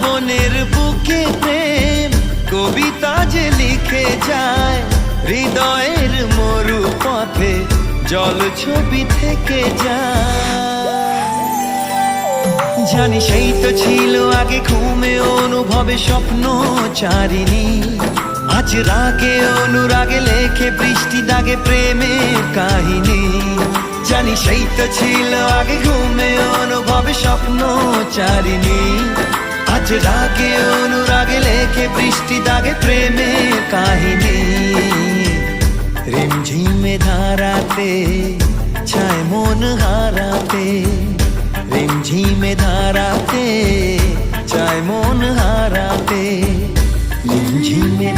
বনের বুকে প্রেম কবিতা যে লিখে যায়, হৃদয়ের মরু পথে জল ছবি থেকে যায়। জানি সেই তো ছিল আগে ঘুমে অনুভবে স্বপ্ন চারিণী, আজ রাগে অনুরাগে লেখে বৃষ্টি দাগে প্রেমের কাহিনী। জানি সেই তো ছিল আগে ঘুমে অনুভবে স্বপ্ন চারিণী, আজ রাগে অনুরাগে লেখে বৃষ্টি দাগে প্রেমের কাহিনী। রিমঝিমে ধারাতে ছায় মন হারাতে, রিমঝিমে ধারাতে চায় মন হারাতে, রিমঝিমে